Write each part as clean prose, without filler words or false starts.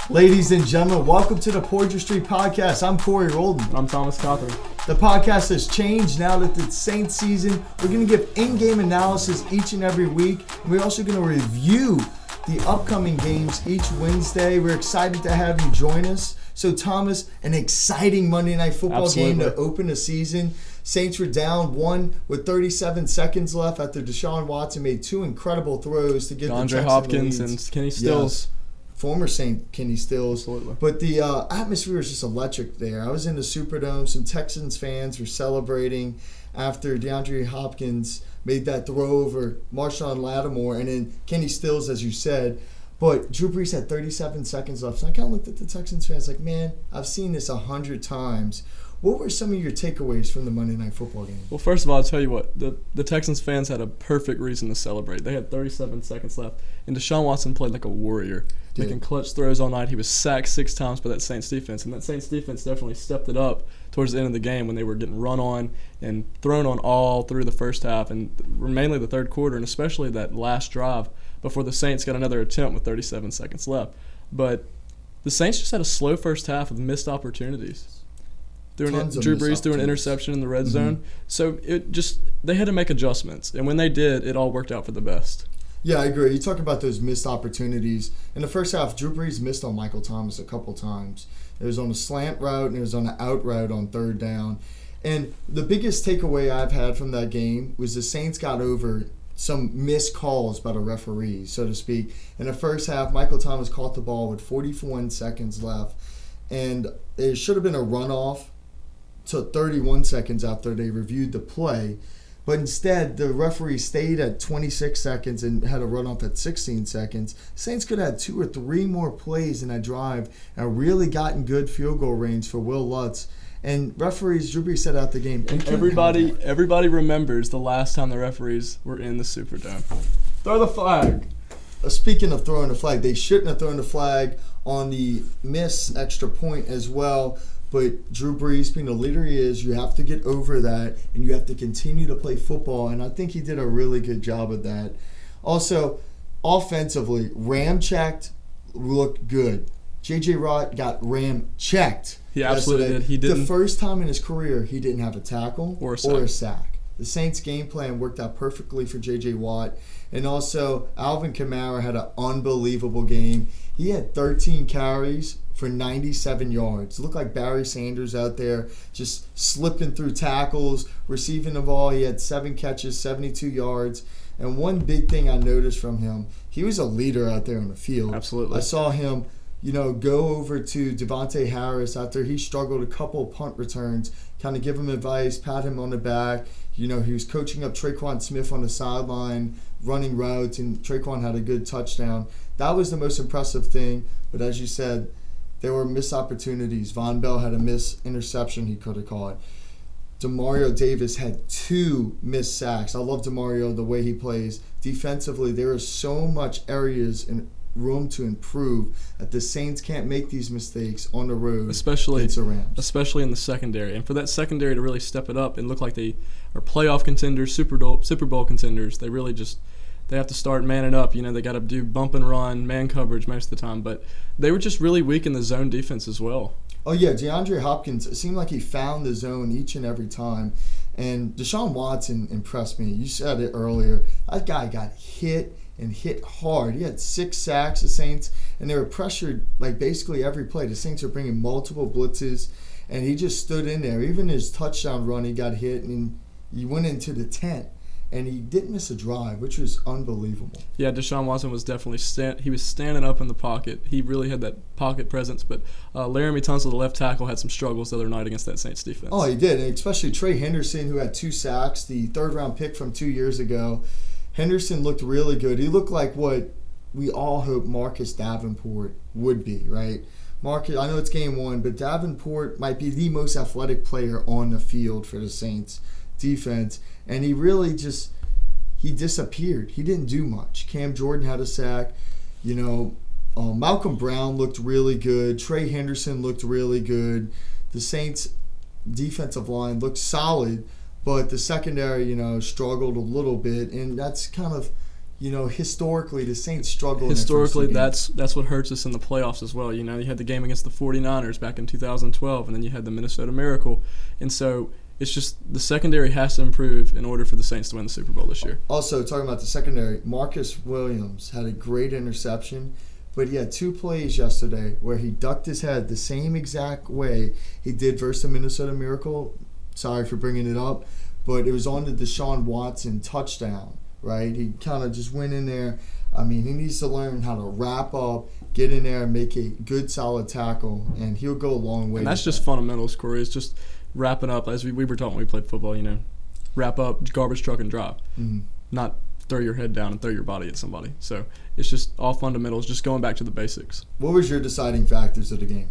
Ladies and gentlemen, welcome to the Poydras Street Podcast. I'm Corey Roldan. I'm Thomas Cawthorn. The podcast has changed now that it's Saints season. We're going to give in-game analysis each and every week. And we're also going to review the upcoming games each Wednesday. We're excited to have you join us. So, Thomas, an exciting Monday Night Football game to open the season. Saints were down 1 with 37 seconds left after Deshaun Watson made two incredible throws to give the Texans Hopkins leads. And Kenny Stills. Yes. Former Saint Kenny Stills. Absolutely. But the atmosphere was just electric there. I was in the Superdome. Some Texans fans were celebrating after DeAndre Hopkins made that throw over Marshawn Lattimore, and then Kenny Stills, as you said. But Drew Brees had 37 seconds left. So I kind of looked at the Texans fans like, man, I've seen this 100 times. What were some of your takeaways from the Monday Night Football game? Well, first of all, I'll tell you what. The Texans fans had a perfect reason to celebrate. They had 37 seconds left, and Deshaun Watson played like a warrior, making clutch throws all night. He was sacked 6 times by that Saints defense, and that Saints defense definitely stepped it up towards the end of the game when they were getting run on and thrown on all through the first half, and mainly the third quarter, and especially that last drive before the Saints got another attempt with 37 seconds left. But the Saints just had a slow first half with missed opportunities. Drew Brees threw an interception in the red zone. So they had to make adjustments. And when they did, it all worked out for the best. Yeah, I agree. You talk about those missed opportunities. In the first half, Drew Brees missed on Michael Thomas a couple times. It was on a slant route and it was on an out route on third down. And the biggest takeaway I've had from that game was the Saints got over some missed calls by the referees, so to speak. In the first half, Michael Thomas caught the ball with 41 seconds left. And it should have been a runoff to 31 seconds after they reviewed the play. But instead, the referee stayed at 26 seconds and had a runoff at 16 seconds. Saints could have had 2 or 3 more plays in that drive and really gotten good field goal range for Will Lutz. And referees, Drew Brees set out the game. And everybody remembers the last time the referees were in the Superdome. Throw the flag. Speaking of throwing the flag, they shouldn't have thrown the flag on the missed extra point as well. But Drew Brees, being the leader he is, you have to get over that, and you have to continue to play football. And I think he did a really good job of that. Also, offensively, Ram-checked, looked good. J.J. Watt got Ram-checked. He absolutely did. He didn't. The first time in his career, he didn't have a tackle or a sack. The Saints' game plan worked out perfectly for J.J. Watt. And also, Alvin Kamara had an unbelievable game. He had 13 carries for 97 yards. It looked like Barry Sanders out there just slipping through tackles, receiving the ball. He had 7 catches, 72 yards. And one big thing I noticed from him, he was a leader out there on the field. Absolutely. I saw him, go over to Devontae Harris after he struggled a couple of punt returns, kind of give him advice, pat him on the back. He was coaching up Traquan Smith on the sideline, running routes, and Traquan had a good touchdown. That was the most impressive thing. But as you said, there were missed opportunities. Von Bell had a missed interception he could have caught. Demario Davis had 2 missed sacks. I love Demario, the way he plays. Defensively, there are so much areas and room to improve that the Saints can't make these mistakes on the road. Especially in the secondary. And for that secondary to really step it up and look like they are playoff contenders, Super Bowl contenders, they have to start manning up. They got to do bump and run, man coverage most of the time. But they were just really weak in the zone defense as well. Oh, yeah. DeAndre Hopkins, it seemed like he found the zone each and every time. And Deshaun Watson impressed me. You said it earlier. That guy got hit and hit hard. He had 6 sacks, the Saints, and they were pressured like basically every play. The Saints were bringing multiple blitzes, and he just stood in there. Even his touchdown run, he got hit, and he went into the tent. And he didn't miss a drive, which was unbelievable. Yeah, Deshaun Watson was definitely he was standing up in the pocket. He really had that pocket presence. But Laramie Tunsil, the left tackle, had some struggles the other night against that Saints defense. Oh, he did, and especially Trey Henderson, who had 2 sacks, the third-round pick from 2 years ago. Henderson looked really good. He looked like what we all hope Marcus Davenport would be, right? Marcus, I know it's game 1, but Davenport might be the most athletic player on the field for the Saints defense, and he really he disappeared. He didn't do much. Cam Jordan had a sack. Malcolm Brown looked really good. Trey Henderson looked really good. The Saints defensive line looked solid, but the secondary, struggled a little bit, and that's kind of historically, the Saints struggle. Historically, in their first two games. that's what hurts us in the playoffs as well. You had the game against the 49ers back in 2012, and then you had the Minnesota Miracle. And so it's just the secondary has to improve in order for the Saints to win the Super Bowl this year. Also, talking about the secondary, Marcus Williams had a great interception, but he had 2 plays yesterday where he ducked his head the same exact way he did versus the Minnesota Miracle. Sorry for bringing it up, but it was on the Deshaun Watson touchdown, right? He kind of just went in there. I mean, he needs to learn how to wrap up, get in there, and make a good, solid tackle, and he'll go a long way. And that's just fundamentals, Corey. It's just wrapping up, as we were taught when we played football, wrap up, garbage truck, and drop. Mm-hmm. Not throw your head down and throw your body at somebody. So it's just all fundamentals, just going back to the basics. What was your deciding factors of the game?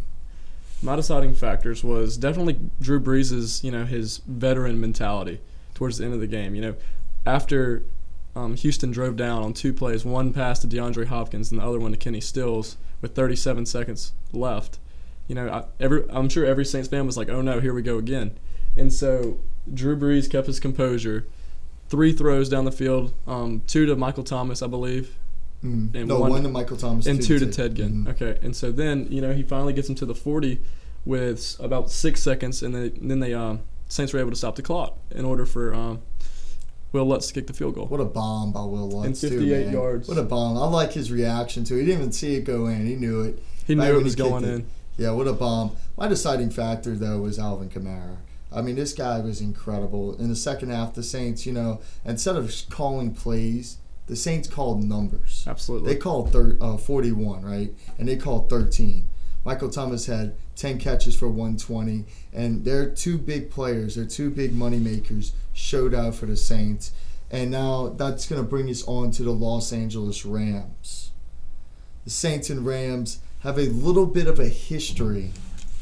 My deciding factors was definitely Drew Brees' his veteran mentality towards the end of the game. After Houston drove down on 2 plays, one pass to DeAndre Hopkins and the other one to Kenny Stills with 37 seconds left. I'm sure every Saints fan was like, "Oh no, here we go again." And so Drew Brees kept his composure. 3 throws down the field, 2 to Michael Thomas, I believe. And one to Michael Thomas. And 2 to Ted Ginn. Mm-hmm. Okay, and so then, he finally gets him to the 40 with about 6 seconds, and then the Saints were able to stop the clock in order for Will Lutz to kick the field goal. What a bomb by Will Lutz, and 58 yards. What a bomb. I like his reaction to it. He didn't even see it go in. He knew it. He knew it was going in. Yeah, what a bomb. My deciding factor, though, was Alvin Kamara. I mean, this guy was incredible. In the second half, the Saints, instead of calling plays, the Saints called numbers. Absolutely. They called 41, right? And they called 13. Michael Thomas had 10 catches for 120. And their 2 big players, their 2 big money makers, showed out for the Saints. And now that's going to bring us on to the Los Angeles Rams. The Saints and Rams have a little bit of a history,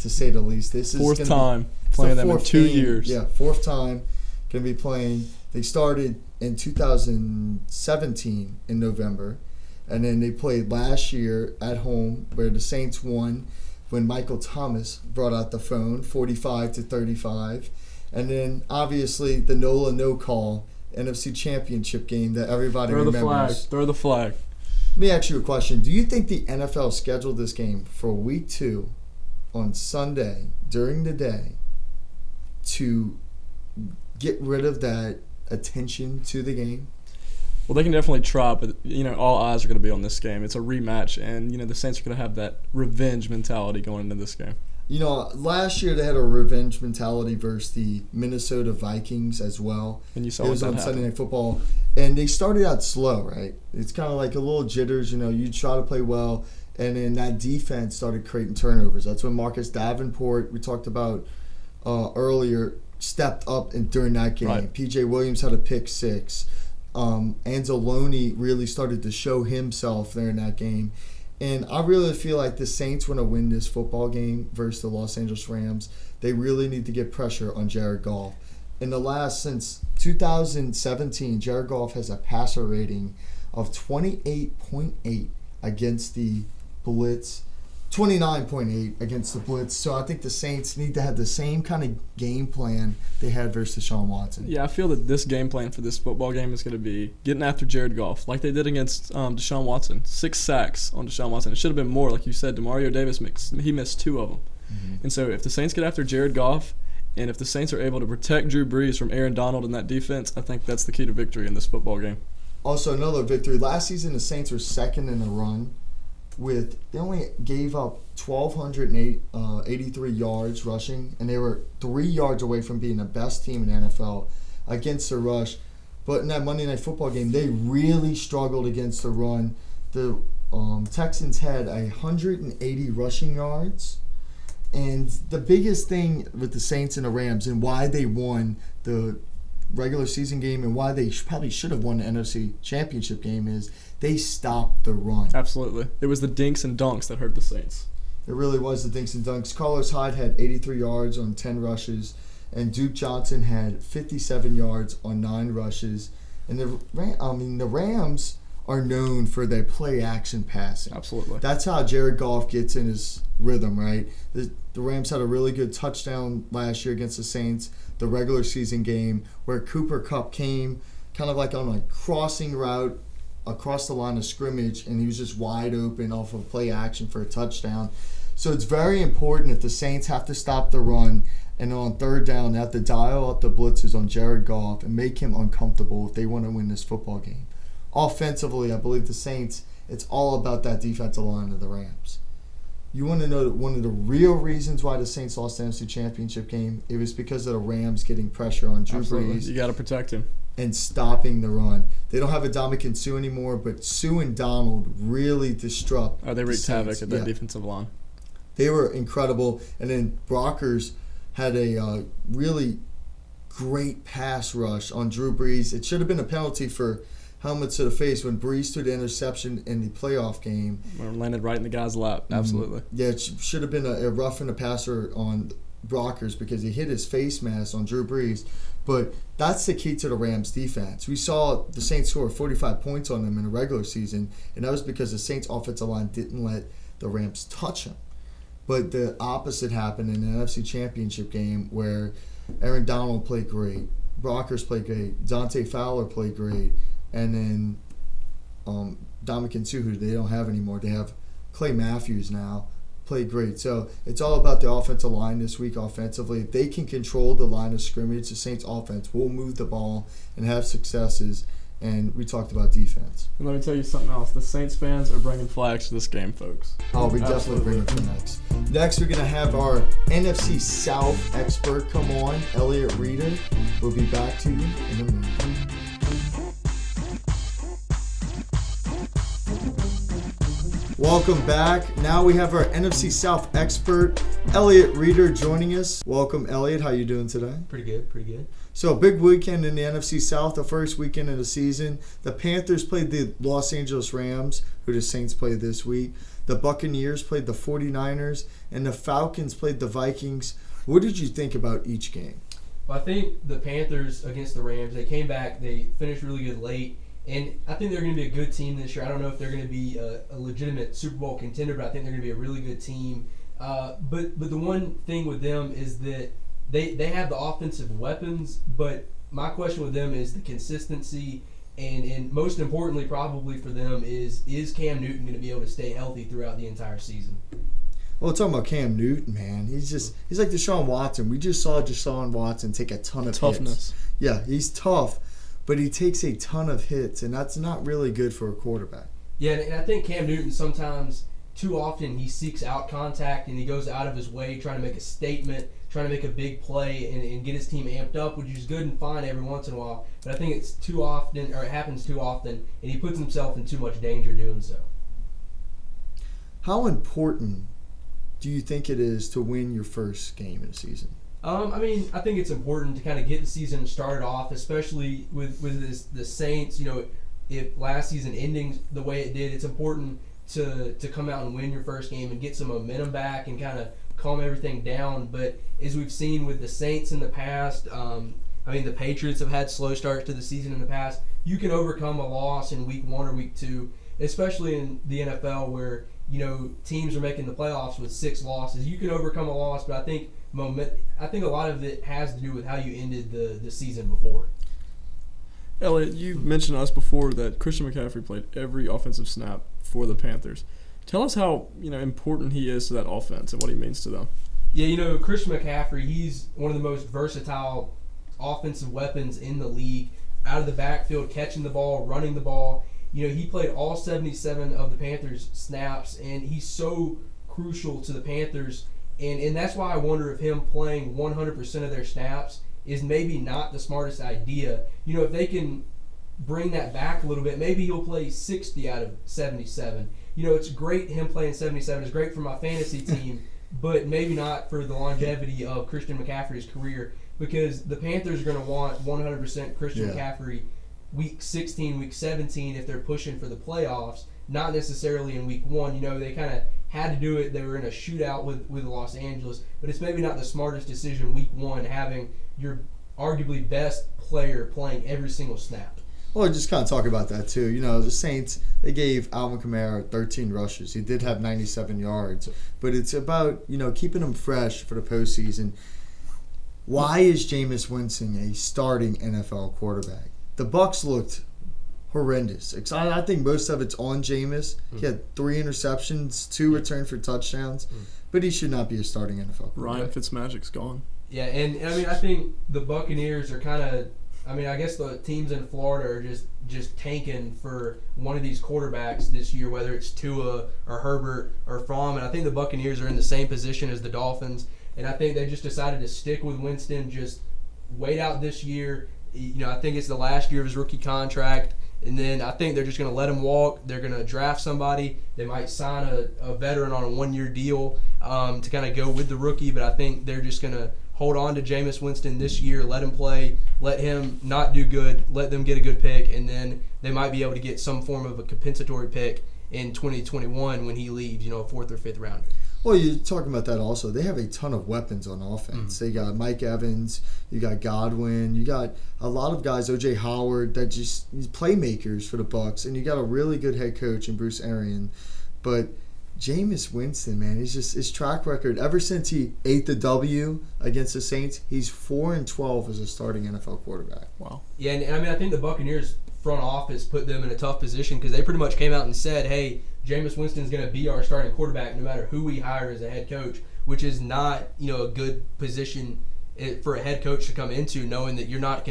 to say the least. This is fourth time playing them in 2 years. Yeah, 4th time going to be playing. They started in 2017 in November, and then they played last year at home where the Saints won when Michael Thomas brought out the phone, 45-35. And then, obviously, the NOLA no-call NFC Championship game that everybody remembers. Throw the flag. Let me ask you a question. Do you think the NFL scheduled this game for week 2 on Sunday during the day to get rid of that attention to the game? Well, they can definitely try, but all eyes are going to be on this game. It's a rematch, and the Saints are going to have that revenge mentality going into this game. Last year they had a revenge mentality versus the Minnesota Vikings as well. And you saw it was on happened. Sunday Night Football, and they started out slow, right? It's kind of like a little jitters. You try to play well, and then that defense started creating turnovers. That's when Marcus Davenport, we talked about earlier, stepped up during that game. Right. P.J. Williams had a pick 6. Anzalone really started to show himself there in that game. And I really feel like the Saints want to win this football game versus the Los Angeles Rams. They really need to get pressure on Jared Goff. Since 2017, Jared Goff has a passer rating of 28.8 against the blitz, 29.8 against the blitz. So I think the Saints need to have the same kind of game plan they had versus Deshaun Watson. Yeah, I feel that this game plan for this football game is going to be getting after Jared Goff, like they did against Deshaun Watson. 6 sacks on Deshaun Watson. It should have been more, like you said. Demario Davis missed 2 of them. Mm-hmm. And so if the Saints get after Jared Goff, and if the Saints are able to protect Drew Brees from Aaron Donald in that defense, I think that's the key to victory in this football game. Also, another victory. Last season, the Saints were second in the run. They only gave up 1,283 yards rushing, and they were 3 yards away from being the best team in the NFL against the rush. But in that Monday Night Football game, they really struggled against the run. The Texans had 180 rushing yards. And the biggest thing with the Saints and the Rams and why they won the regular season game and why they probably should have won the NFC Championship game is they stopped the run. Absolutely. It was the dinks and dunks that hurt the Saints. It really was the dinks and dunks. Carlos Hyde had 83 yards on 10 rushes, and Duke Johnson had 57 yards on 9 rushes. And the Rams are known for their play-action passing. Absolutely. That's how Jared Goff gets in his rhythm, right? The Rams had a really good touchdown last year against the Saints, the regular season game, where Cooper Kupp came kind of like on a crossing route across the line of scrimmage, and he was just wide open off of play action for a touchdown. So it's very important if the Saints have to stop the run, and on third down, they have to dial up the blitzes on Jared Goff and make him uncomfortable if they want to win this football game. Offensively, I believe the Saints, it's all about that defensive line of the Rams. You want to know that one of the real reasons why the Saints lost the NFC Championship game? It was because of the Rams getting pressure on Drew Brees. You got to protect him. And stopping the run. They don't have a Ndamukong Suh anymore, but Sue and Donald really disrupt. They wreaked havoc at that defensive line. They were incredible. And then Brockers had a really great pass rush on Drew Brees. It should have been a penalty for helmets to the face when Brees threw the interception in the playoff game. Landed right in the guy's lap. Absolutely. Yeah, it should have been a roughing the passer on Brockers because he hit his face mask on Drew Brees. But that's the key to the Rams' defense. We saw the Saints score 45 points on them in the regular season, and that was because the Saints' offensive line didn't let the Rams touch them. But the opposite happened in the NFC Championship game where Aaron Donald played great, Brockers played great, Dante Fowler played great, and then Ndamukong Suh, who they don't have anymore. They have Clay Matthews now, played great. So it's all about the offensive line this week offensively. If they can control the line of scrimmage, the Saints offense will move the ball and have successes. And we talked about defense. And let me tell you something else. The Saints fans are bringing flags to this game, folks. Oh, we definitely bring flags. Next, we're going to have our NFC South expert come on, Elliot Reeder. We'll be back to you in a minute. Welcome back. Now we have our NFC South expert, Elliot Reeder, joining us. Welcome, Elliot. How you doing today? Pretty good. So a big weekend in the NFC South, the first weekend of the season. The Panthers played the Los Angeles Rams, who the Saints played this week. The Buccaneers played the 49ers, and the Falcons played the Vikings. What did you think about each game? Well, I think the Panthers against the Rams, they came back, they finished really good late, and I think they're going to be a good team this year. I don't know if they're going to be a legitimate Super Bowl contender, but I think they're going to be a really good team. But the one thing with them is that they have the offensive weapons, but my question with them is the consistency, and most importantly probably for them is Cam Newton going to be able to stay healthy throughout the entire season? Well, talking about Cam Newton, man, he's like Deshaun Watson. We just saw Deshaun Watson take a ton of toughness. Hits. Yeah, he's tough, but he takes a ton of hits, and that's not really good for a quarterback. Yeah, and I think Cam Newton sometimes, too often, he seeks out contact and he goes out of his way trying to make a statement, trying to make a big play and get his team amped up, which is good and fine every once in a while. But I think it happens too often, and he puts himself in too much danger doing so. How important do you think it is to win your first game in the season? I think it's important to kind of get the season started off, especially with the Saints. You know, if last season ending the way it did, it's important to come out and win your first game and get some momentum back and kind of calm everything down. But as we've seen with the Saints in the past, the Patriots have had slow starts to the season in the past. You can overcome a loss in week 1 or week 2, especially in the NFL where, you know, teams are making the playoffs with 6 losses. You can overcome a loss, but I think a lot of it has to do with how you ended the season before. Elliot, you mentioned to us before that Christian McCaffrey played every offensive snap for the Panthers. Tell us how important he is to that offense and what he means to them. Yeah, Christian McCaffrey, he's one of the most versatile offensive weapons in the league. Out of the backfield, catching the ball, running the ball. He played all 77 of the Panthers' snaps, and he's so crucial to the Panthers. And that's why I wonder if him playing 100% of their snaps is maybe not the smartest idea. If they can bring that back a little bit, maybe he'll play 60 out of 77. It's great him playing 77. It's great for my fantasy team, but maybe not for the longevity of Christian McCaffrey's career, because the Panthers are going to want 100% Christian McCaffrey week 16, week 17 if they're pushing for the playoffs, not necessarily in week 1. They kind of had to do it. They were in a shootout with Los Angeles, but it's maybe not the smartest decision week 1 having your arguably best player playing every single snap. Well, just kind of talk about that too. The Saints, they gave Alvin Kamara 13 rushes. He did have 97 yards, but it's about, keeping him fresh for the postseason. Why is Jameis Winston a starting NFL quarterback? The Bucs looked horrendous. I think most of it's on Jameis. He had 3 interceptions, 2 returned for touchdowns, but he should not be a starting NFL quarterback. Ryan Fitzmagic's gone. Yeah, and I mean, I think the Buccaneers are kind of, I mean, I guess the teams in Florida are just tanking for one of these quarterbacks this year, whether it's Tua or Herbert or Fromm, and I think the Buccaneers are in the same position as the Dolphins, and I think they just decided to stick with Winston, just wait out this year. I think it's the last year of his rookie contract, and then I think they're just going to let him walk. They're going to draft somebody. They might sign a veteran on a 1-year deal to kind of go with the rookie, but I think they're just going to hold on to Jameis Winston this year, let him play, let him not do good, let them get a good pick, and then they might be able to get some form of a compensatory pick in 2021 when he leaves, a 4th or 5th rounder. Well, you're talking about that also. They have a ton of weapons on offense. They got Mike Evans, you got Godwin, you got a lot of guys, O.J. Howard, that just playmakers for the Bucs, and you got a really good head coach in Bruce Arians. But Jameis Winston, man, his track record, ever since he ate the W against the Saints, he's 4-12 as a starting NFL quarterback. Wow. Yeah, and I mean, I think the Buccaneers front office put them in a tough position because they pretty much came out and said, hey, Jameis Winston's going to be our starting quarterback no matter who we hire as a head coach, which is not, a good position for a head coach to come into, knowing that you're not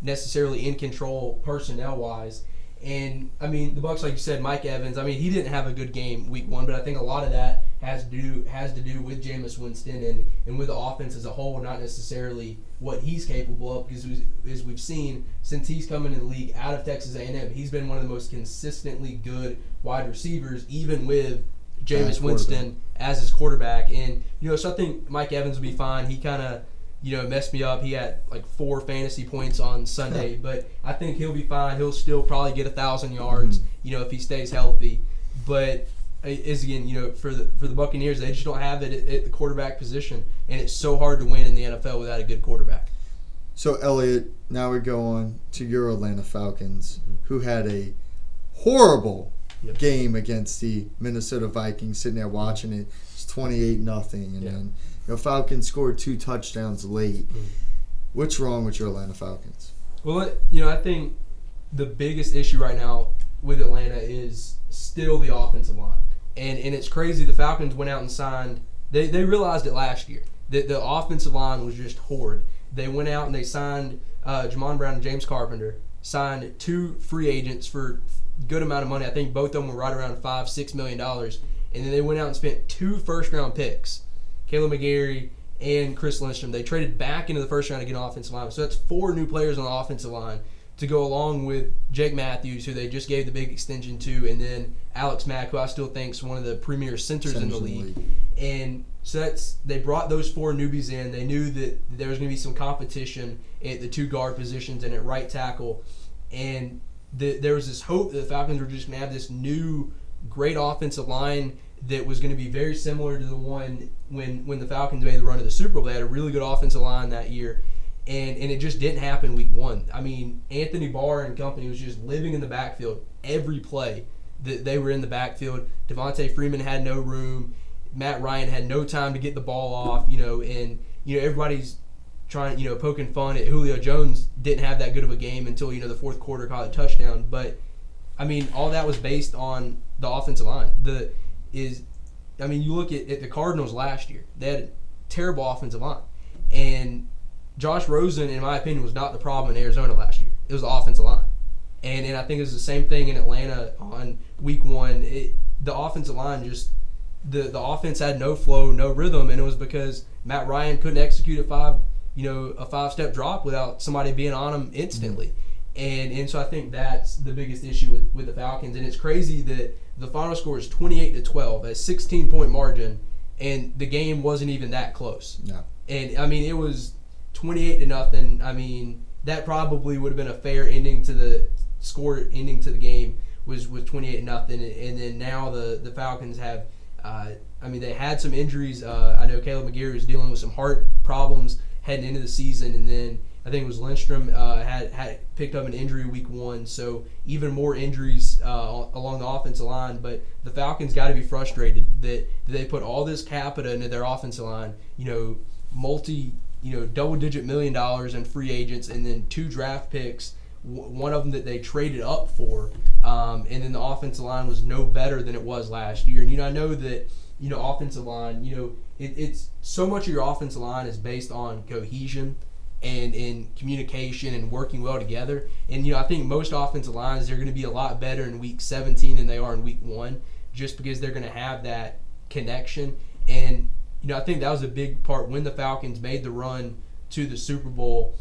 necessarily in control personnel-wise. And, I mean, the Bucs, like you said, Mike Evans, I mean, he didn't have a good game week 1, but I think a lot of that has to do with Jameis Winston and with the offense as a whole, not necessarily what he's capable of, because as we've seen, since he's coming in the league out of Texas A&M, he's been one of the most consistently good wide receivers, even with Jameis Winston as his quarterback. And, so I think Mike Evans will be fine. He kind of, messed me up. He had like 4 fantasy points on Sunday, but I think he'll be fine. He'll still probably get 1,000 yards, if he stays healthy. But is again, for the Buccaneers, they just don't have it at the quarterback position, and it's so hard to win in the NFL without a good quarterback. So, Elliot, now we go on to your Atlanta Falcons, who had a horrible game against the Minnesota Vikings. Sitting there watching it, it's 28-0, and then Falcons scored 2 touchdowns late. What's wrong with your Atlanta Falcons? Well, I think the biggest issue right now with Atlanta is still the offensive line. And it's crazy. The Falcons went out and signed. They realized it last year that the offensive line was just horrid. They went out and they signed Jamon Brown and James Carpenter, signed 2 free agents for a good amount of money. I think both of them were right around $5-6 million. And then they went out and spent 2 first-round picks, Caleb McGarry and Chris Lindstrom. They traded back into the first round to get an offensive line. So that's 4 new players on the offensive line to go along with Jake Matthews, who they just gave the big extension to, and then Alex Mack, who I still think is one of the premier centers in the league. And so they brought those 4 newbies in. They knew that there was going to be some competition at the 2 guard positions and at right tackle. And there was this hope that the Falcons were just going to have this new great offensive line that was going to be very similar to the one when the Falcons made the run to the Super Bowl. They had a really good offensive line that year. And it just didn't happen week 1. I mean, Anthony Barr and company was just living in the backfield every play that they were in the backfield. Devontae Freeman had no room. Matt Ryan had no time to get the ball off, and everybody's trying, poking fun at Julio Jones didn't have that good of a game until, the 4th quarter caught a touchdown. But, I mean, all that was based on the offensive line. You look at the Cardinals last year. They had a terrible offensive line. And Josh Rosen, in my opinion, was not the problem in Arizona last year. It was the offensive line. And I think it was the same thing in Atlanta on week 1. The offensive line just the offense had no flow, no rhythm, and it was because Matt Ryan couldn't execute a 5-step drop without somebody being on him instantly. And so I think that's the biggest issue with the Falcons. And it's crazy that the final score is 28-12, a 16-point margin, and the game wasn't even that close. No. And I mean, it was 28-0. I mean, that probably would have been a fair ending to the game was 28-0. And then now the Falcons have, they had some injuries. I know Caleb McGarry was dealing with some heart problems heading into the season, and then I think it was Lindstrom had picked up an injury week 1, so even more injuries along the offensive line. But the Falcons got to be frustrated that they put all this capita into their offensive line, double-digit $1 million in free agents, and then 2 draft picks one of them that they traded up for, and then the offensive line was no better than it was last year. And I know that offensive line, it's so much of your offensive line is based on cohesion and in communication and working well together. And I think most offensive lines, they're going to be a lot better in week 17 than they are in week 1, just because they're going to have that connection. And I think that was a big part when the Falcons made the run to the Super Bowl.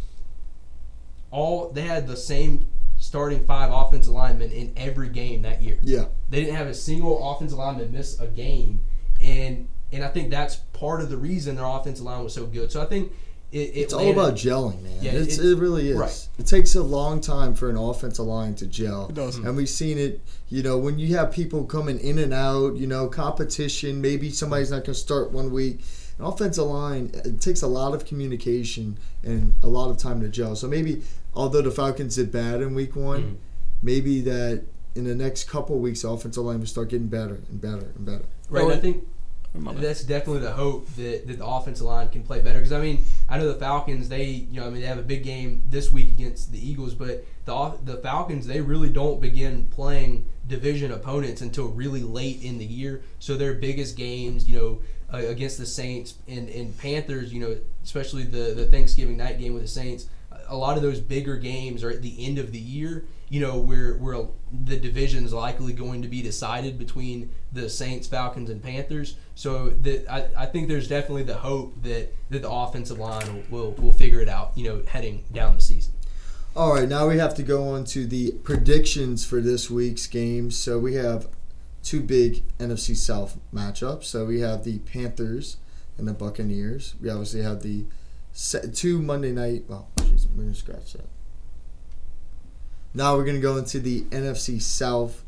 They had the same starting 5 offensive linemen in every game that year. Yeah. They didn't have a single offensive lineman miss a game. And I think that's part of the reason their offensive line was so good. So I think it's all about gelling, man. Yeah, it really is. Right. It takes a long time for an offensive line to gel. It does. And we've seen it, when you have people coming in and out, competition, maybe somebody's not going to start one week. An offensive line, it takes a lot of communication and a lot of time to gel. So maybe, although the Falcons did bad in week 1, maybe that in the next couple of weeks, the offensive line will start getting better and better and better. Right, I think that's definitely the hope that the offensive line can play better. Because, I know the Falcons, they have a big game this week against the Eagles, but the Falcons, they really don't begin playing division opponents until really late in the year. So their biggest games, against the Saints and Panthers, especially the Thanksgiving night game with the Saints, a lot of those bigger games are at the end of the year, where the division's likely going to be decided between the Saints, Falcons, and Panthers. So I think there's definitely the hope that the offensive line will figure it out, heading down the season. All right, now we have to go on to the predictions for this week's games. So we have 2 big NFC South matchups. So we have the Panthers and the Buccaneers. We obviously have the 2 Monday night. Well, we're going to scratch that. Now we're going to go into the NFC South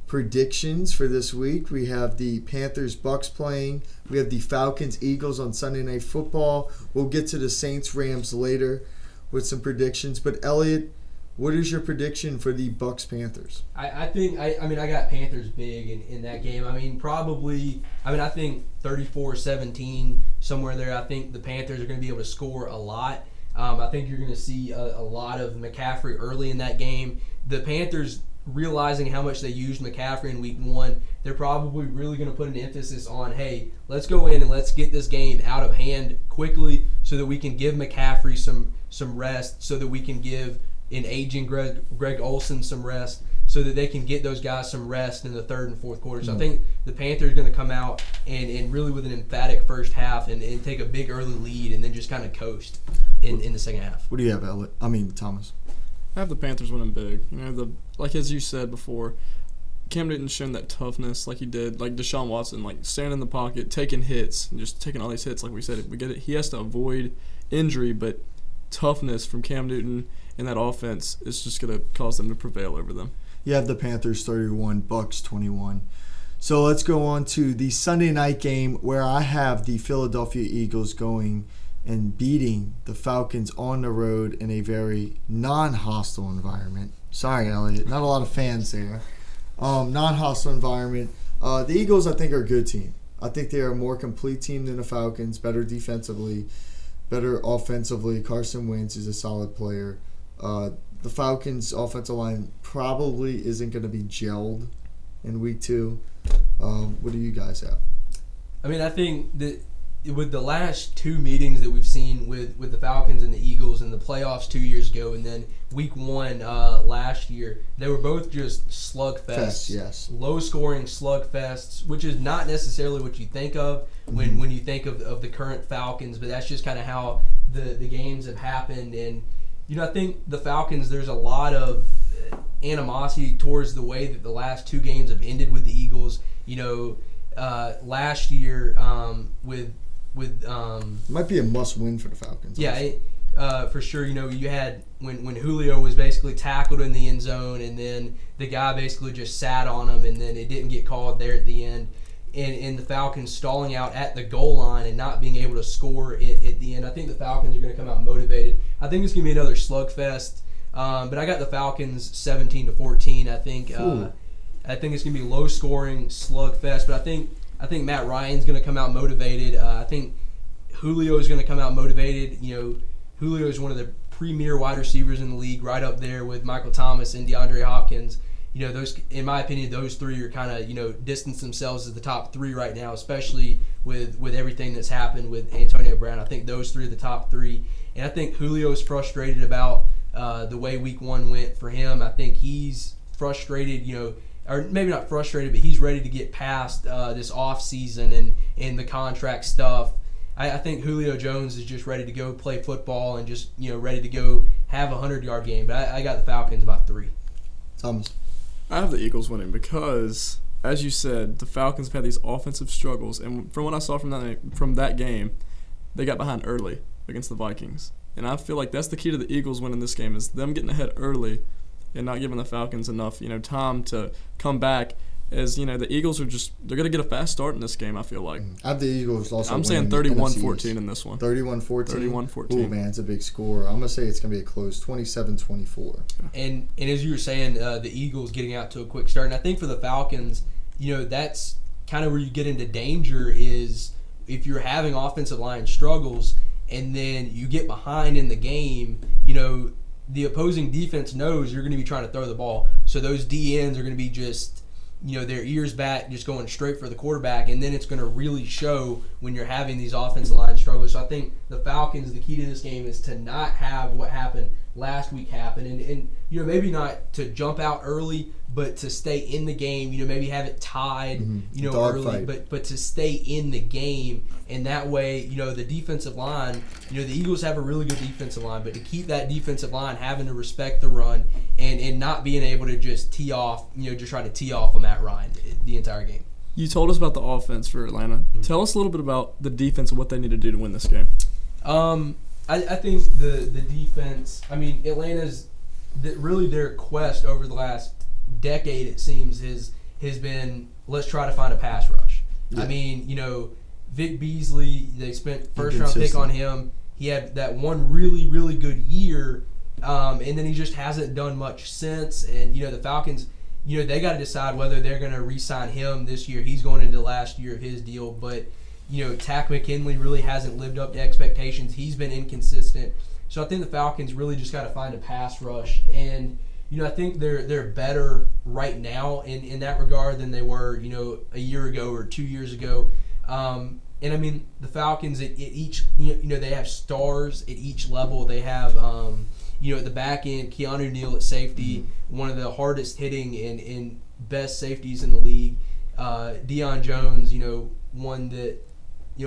predictions for this week. We have the Panthers-Bucks playing. We have the Falcons-Eagles on Sunday Night Football. We'll get to the Saints-Rams later with some predictions. But, Elliot, what is your prediction for the Bucks-Panthers? I think I got Panthers big in that game. I think 34-17, somewhere there. I think the Panthers are going to be able to score a lot. I think you're going to see a lot of McCaffrey early in that game. The Panthers, realizing how much they used McCaffrey in week 1, they're probably really going to put an emphasis on, hey, let's go in and let's get this game out of hand quickly so that we can give McCaffrey some rest, so that we can give an aging Greg Olsen some rest, so that they can get those guys some rest in the third and fourth quarter. So I think the Panthers are going to come out and really with an emphatic first half and take a big early lead and then just kind of coast in the second half. What do you have, Thomas? I have the Panthers winning big. Like as you said before, Cam Newton's shown that toughness like he did, like Deshaun Watson, like standing in the pocket, taking hits, and just taking all these hits. Like we said, we get it. He has to avoid injury, but toughness from Cam Newton in that offense is just going to cause them to prevail over them. You have the Panthers 31, Bucks 21. So let's go on to the Sunday night game where I have the Philadelphia Eagles going and beating the Falcons on the road in a very non-hostile environment. Sorry, Elliot, not a lot of fans there. Non-hostile environment. The Eagles, I think, are a good team. I think they are a more complete team than the Falcons, better defensively, better offensively. Carson Wentz is a solid player. The Falcons' offensive line probably isn't going to be gelled in week 2. What do you guys have? I think that with the last 2 meetings that we've seen with the Falcons and the Eagles in the playoffs 2 years ago and then week 1 last year, they were both just slugfests. Yes. Low-scoring slugfests, which is not necessarily what you think of when you think of the current Falcons, but that's just kind of how the games have happened. And I think the Falcons, there's a lot of animosity towards the way that the last 2 games have ended with the Eagles. Last year it might be a must-win for the Falcons. Yeah, for sure. You had when Julio was basically tackled in the end zone, and then the guy basically just sat on him, and then it didn't get called there at the end. And the Falcons stalling out at the goal line and not being able to score at the end. I think the Falcons are going to come out motivated. I think it's going to be another slugfest. But I got the Falcons 17-14. I think it's going to be low scoring slugfest. But I think Matt Ryan's going to come out motivated. I think Julio is going to come out motivated. Julio is one of the premier wide receivers in the league, right up there with Michael Thomas and DeAndre Hopkins. Those, in my opinion, those three are kind of, distance themselves as the top three right now, especially with everything that's happened with Antonio Brown. I think those three are the top three. And I think Julio's frustrated about the way week 1 went for him. I think he's frustrated, or maybe not frustrated, but he's ready to get past this off season and the contract stuff. I think Julio Jones is just ready to go play football and just, ready to go have a 100-yard game. But I got the Falcons by 3. Thomas. I have the Eagles winning because, as you said, the Falcons have had these offensive struggles, and from what I saw from that game, they got behind early against the Vikings. And I feel like that's the key to the Eagles winning this game, is them getting ahead early and not giving the Falcons enough, time to come back. As the Eagles they're going to get a fast start in this game, I feel like. I have the Eagles also. I'm saying 31-14 in this one. 31-14? 31-14. Oh, man, it's a big score. I'm going to say it's going to be a close 27-24. And as you were saying, the Eagles getting out to a quick start. And I think for the Falcons, that's kind of where you get into danger, is if you're having offensive line struggles and then you get behind in the game, the opposing defense knows you're going to be trying to throw the ball. So those DNs are going to be just – their ears back, just going straight for the quarterback, and then it's going to really show when you're having these offensive line struggles. So I think the Falcons, the key to this game is to not have what happened last week happen, and maybe not to jump out early, but to stay in the game. Maybe have it tied, early, but to stay in the game, and that way, the defensive line. The Eagles have a really good defensive line, but to keep that defensive line having to respect the run and not being able to just tee off, just try to tee off on Matt Ryan the entire game. You told us about the offense for Atlanta. Mm-hmm. Tell us a little bit about the defense and what they need to do to win this game. I think the defense, Atlanta's really their quest over the last decade, it seems, has been, let's try to find a pass rush. Yeah. Vic Beasley, they spent first-round pick on him. He had that one really, really good year, and then he just hasn't done much since. And, the Falcons, they got to decide whether they're going to re-sign him this year. He's going into the last year of his deal, but Tack McKinley really hasn't lived up to expectations. He's been inconsistent. So I think the Falcons really just got to find a pass rush. And, I think they're better right now in that regard than they were, a year ago or 2 years ago. And, the Falcons, at each, they have stars at each level. They have, at the back end, Keanu Neal at safety, one of the hardest hitting and best safeties in the league. Deion Jones, one that,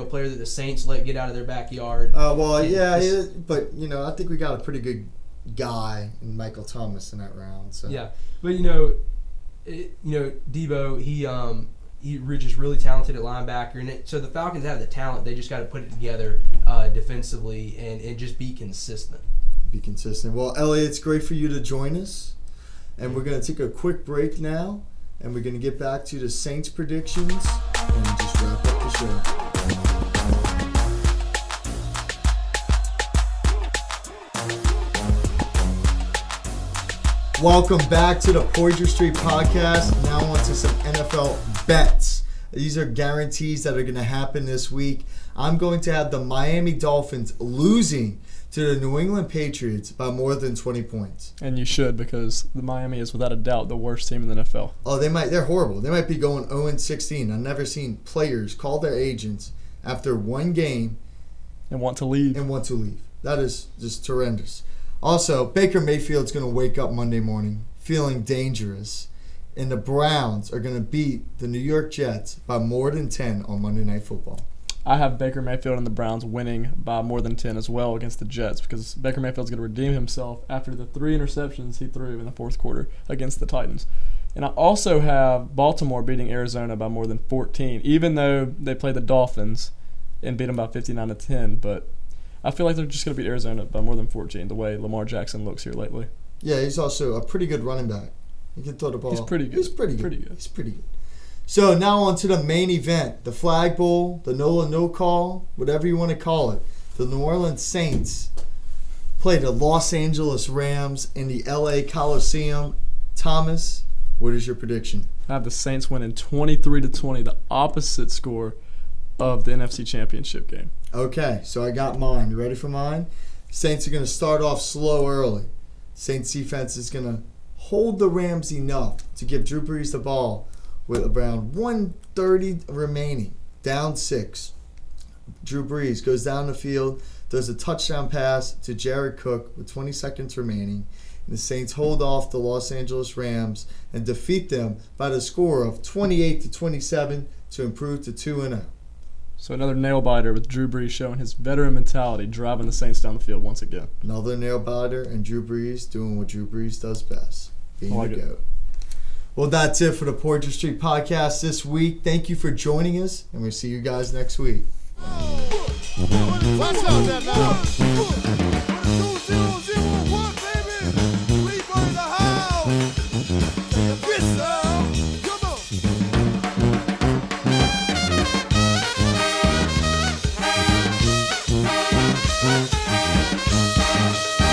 player that the Saints let get out of their backyard. But I think we got a pretty good guy in Michael Thomas in that round. So yeah, but Debo, he's just really talented at linebacker, and so the Falcons have the talent. They just got to put it together defensively and just be consistent. Be consistent. Well, Elliot, it's great for you to join us, and we're going to take a quick break now, and we're going to get back to the Saints predictions and just wrap up the show. Welcome back to the Poydras Street Podcast. Now on to some NFL bets. These are guarantees that are going to happen this week. I'm going to have the Miami Dolphins losing to the New England Patriots by more than 20 points. And you should, because the Miami is without a doubt the worst team in the NFL. Oh, they're horrible. They might be going 0-16. I've never seen players call their agents after one game and want to leave. That is just horrendous. Also, Baker Mayfield's going to wake up Monday morning feeling dangerous, and the Browns are going to beat the New York Jets by more than 10 on Monday Night Football. I have Baker Mayfield and the Browns winning by more than 10 as well against the Jets, because Baker Mayfield's going to redeem himself after the 3 interceptions he threw in the fourth quarter against the Titans. And I also have Baltimore beating Arizona by more than 14, even though they play the Dolphins and beat them by 59-10, but I feel like they're just going to beat Arizona by more than 14, the way Lamar Jackson looks here lately. Yeah, he's also a pretty good running back. He can throw the ball. He's pretty good. He's pretty good. So now on to the main event, the Flag Bowl, the no call, whatever you want to call it. The New Orleans Saints play the Los Angeles Rams in the LA Coliseum. Thomas, what is your prediction? I have the Saints winning 23-20, the opposite score of the NFC Championship game. Okay, so I got mine. You ready for mine? Saints are going to start off slow early. Saints defense is going to hold the Rams enough to give Drew Brees the ball with around 1:30 remaining, down 6. Drew Brees goes down the field, does a touchdown pass to Jared Cook with 20 seconds remaining. And the Saints hold off the Los Angeles Rams and defeat them by the score of 28-27 to improve to 2-0. So another nail-biter with Drew Brees showing his veteran mentality, driving the Saints down the field once again. Another nail-biter and Drew Brees doing what Drew Brees does best, being the GOAT. Well, that's it for the Poydras Street Podcast this week. Thank you for joining us, and we'll see you guys next week. Watch out there now.